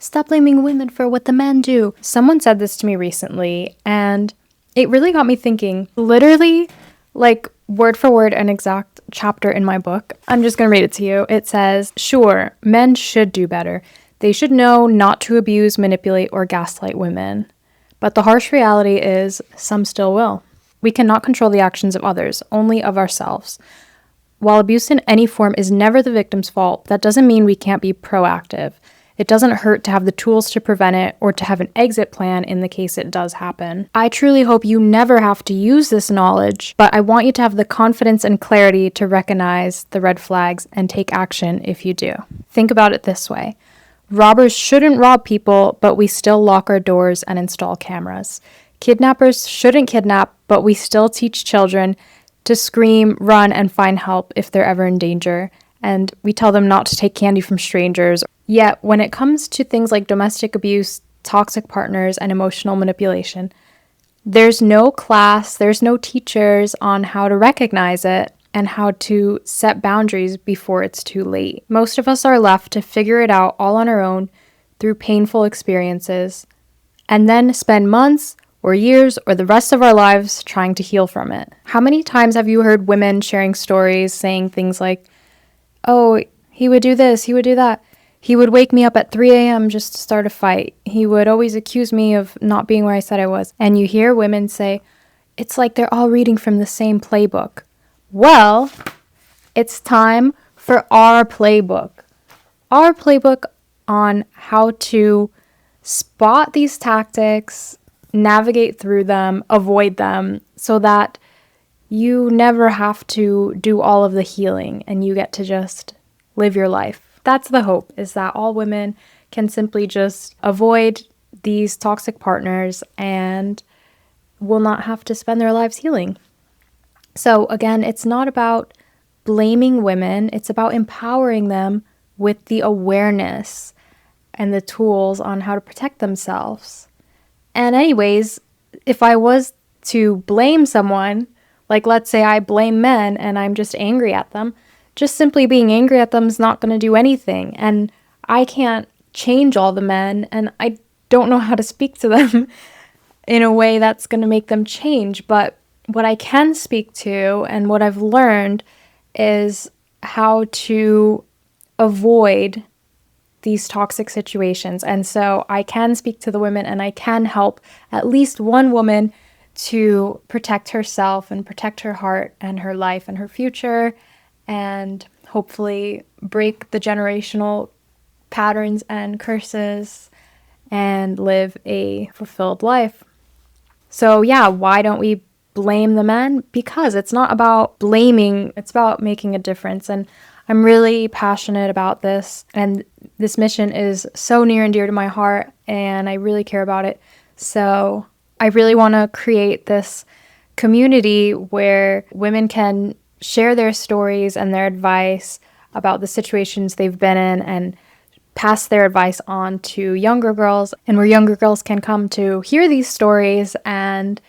Stop blaming women for what the men do. Someone said this to me recently, and it really got me thinking. Literally, like word for word, an exact chapter in my book. I'm just going to read it to you. It says, sure, men should do better. They should know not to abuse, manipulate, or gaslight women. But the harsh reality is, some still will. We cannot control the actions of others, only of ourselves. While abuse in any form is never the victim's fault, that doesn't mean we can't be proactive. It doesn't hurt to have the tools to prevent it or to have an exit plan in the case it does happen. I truly hope you never have to use this knowledge, but I want you to have the confidence and clarity to recognize the red flags and take action if you do. Think about it this way. Robbers shouldn't rob people, but we still lock our doors and install cameras. Kidnappers shouldn't kidnap, but we still teach children to scream, run, and find help if they're ever in danger. And we tell them not to take candy from strangers. Yet, when it comes to things like domestic abuse, toxic partners, and emotional manipulation, there's no class, there's no teachers on how to recognize it and how to set boundaries before it's too late. Most of us are left to figure it out all on our own through painful experiences, and then spend months or years or the rest of our lives trying to heal from it. How many times have you heard women sharing stories saying things like, oh, he would do this, he would do that. He would wake me up at 3 a.m. just to start a fight. He would always accuse me of not being where I said I was. And you hear women say, it's like they're all reading from the same playbook. Well, it's time for our playbook. Our playbook on how to spot these tactics, navigate through them, avoid them, so that you never have to do all of the healing and you get to just live your life. That's the hope, is that all women can simply just avoid these toxic partners and will not have to spend their lives healing. So again, it's not about blaming women, it's about empowering them with the awareness and the tools on how to protect themselves. And anyways, if I was to blame someone, like let's say I blame men and I'm just angry at them, just simply being angry at them is not going to do anything. And I can't change all the men, and I don't know how to speak to them in a way that's going to make them change. But what I can speak to and what I've learned is how to avoid these toxic situations. And so I can speak to the women and I can help at least one woman to protect herself and protect her heart and her life and her future, and hopefully break the generational patterns and curses and live a fulfilled life. So yeah, why don't we blame the men? Because it's not about blaming, it's about making a difference. And I'm really passionate about this, and this mission is so near and dear to my heart, and I really care about it. So I really want to create this community where women can share their stories and their advice about the situations they've been in and pass their advice on to younger girls, and where younger girls can come to hear these stories and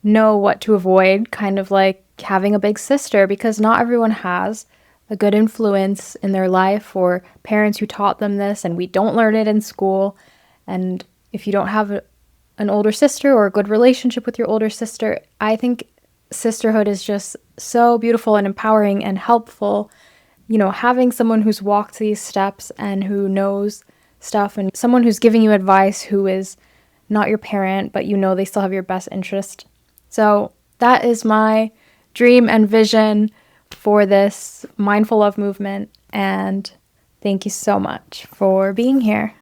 know what to avoid, kind of like having a big sister, because not everyone has a good influence in their life or parents who taught them this, and we don't learn it in school. And if you don't have an older sister or a good relationship with your older sister, I think sisterhood is just so beautiful and empowering and helpful. You know, having someone who's walked these steps and who knows stuff, and someone who's giving you advice who is not your parent, but you know they still have your best interest. So that is my dream and vision for this mindful love movement. And thank you so much for being here.